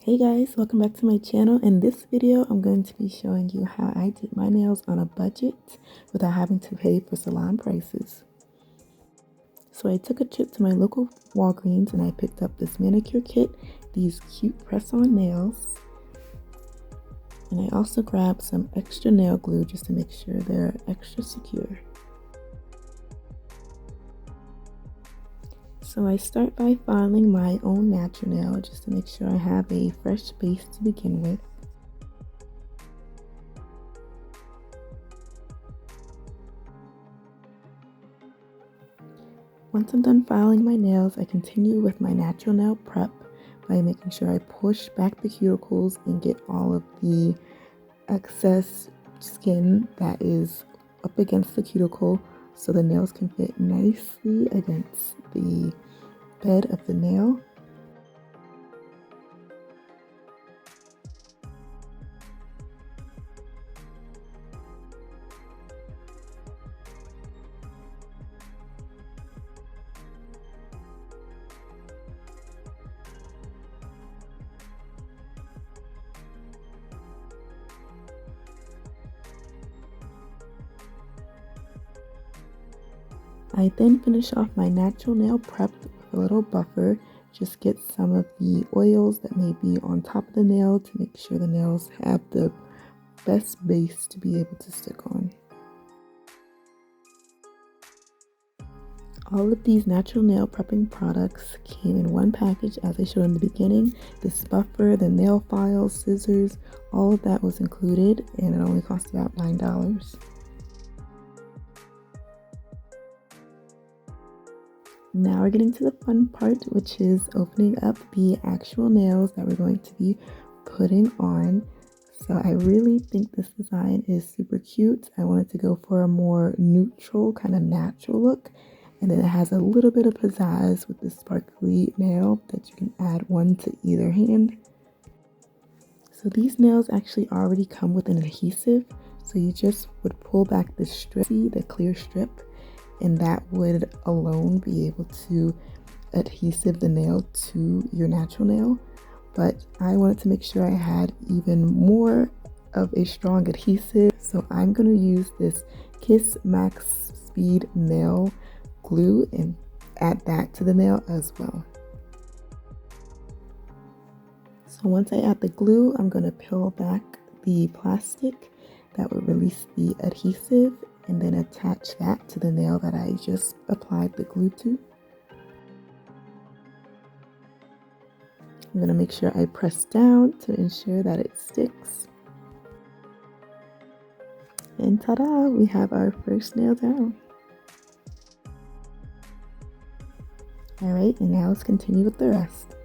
Hey guys, welcome back to my channel. In this video, I'm going to be showing you how I did my nails on a budget without having to pay for salon prices. So I took a trip to my local Walgreens and I picked up this manicure kit, these cute press-on nails, and I also grabbed some extra nail glue just to make sure they're extra secure. So I start by filing my own natural nail just to make sure I have a fresh base to begin with. Once I'm done filing my nails, I continue with my natural nail prep by making sure I push back the cuticles and get all of the excess skin that is up against the cuticle so the nails can fit nicely against the bed of the nail. I then finish off my natural nail prep with a little buffer. Just get some of the oils that may be on top of the nail to make sure the nails have the best base to be able to stick on. All of these natural nail prepping products came in one package as I showed in the beginning. This buffer, the nail files, scissors, all of that was included and it only cost about $9. Now we're getting to the fun part, which is opening up the actual nails that we're going to be putting on. So I really think this design is super cute. I wanted to go for a more neutral, kind of natural look. And then it has a little bit of pizzazz with the sparkly nail that you can add one to either hand. So these nails actually already come with an adhesive. So you just would pull back this strip, see the clear strip, and that would alone be able to adhesive the nail to your natural nail. But I wanted to make sure I had even more of a strong adhesive, so I'm going to use this Kiss Max Speed nail glue and add that to the nail as well. So once I add the glue, I'm going to peel back the plastic that would release the adhesive and then attach that to the nail that I just applied the glue to. I'm going to make sure I press down to ensure that it sticks. And ta-da! We have our first nail down. Alright, and now let's continue with the rest.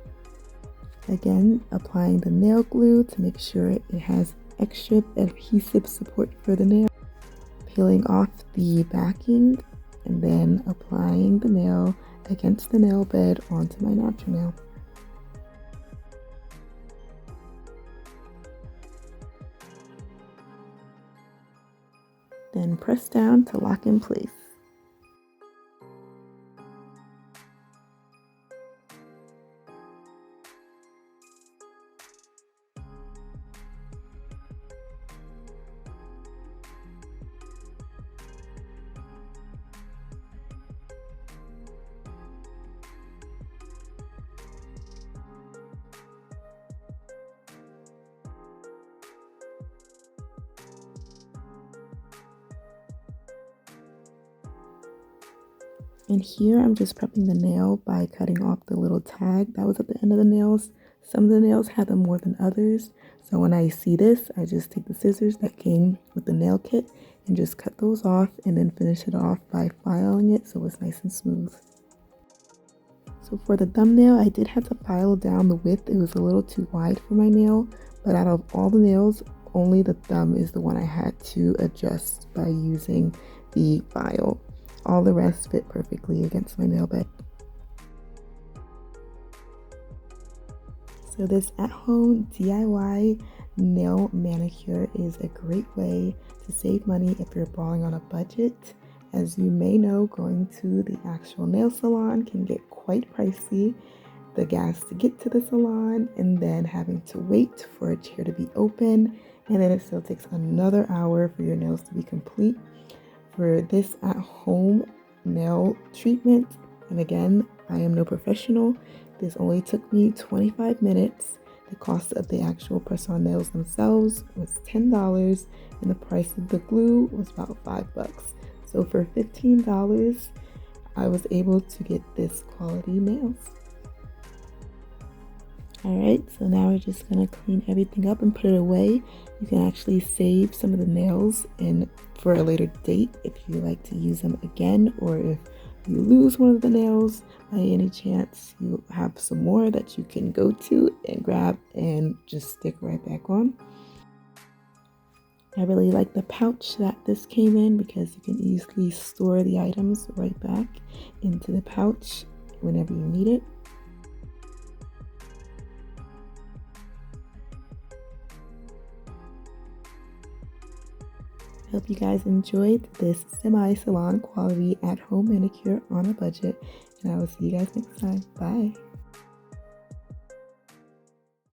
Again, applying the nail glue to make sure it has extra adhesive support for the nail. Peeling off the backing and then applying the nail against the nail bed onto my natural nail. Then press down to lock in place. And here I'm just prepping the nail by cutting off the little tag that was at the end of the nails. Some of the nails had them more than others. So when I see this, I just take the scissors that came with the nail kit and just cut those off and then finish it off by filing it so it's nice and smooth. So for the thumbnail, I did have to file down the width. It was a little too wide for my nail, but out of all the nails, only the thumb is the one I had to adjust by using the file. All the rest fit perfectly against my nail bed. So this at-home DIY nail manicure is a great way to save money if you're balling on a budget. As you may know, going to the actual nail salon can get quite pricey. the gas to get to the salon, and then having to wait for a chair to be open, and then it still takes another hour for your nails to be complete. For this at home nail treatment, and again, I am no professional, this only took me 25 minutes. The cost of the actual press-on nails themselves was $10, and the price of the glue was about $5. So for $15, I was able to get this quality nails. Alright, so now we're just going to clean everything up and put it away. You can actually save some of the nails for a later date if you like to use them again, or if you lose one of the nails by any chance, you have some more that you can go to and grab and just stick right back on. I really like the pouch that this came in because you can easily store the items right back into the pouch whenever you need it. Hope you guys enjoyed this semi-salon quality at-home manicure on a budget, and I will see you guys next time. Bye!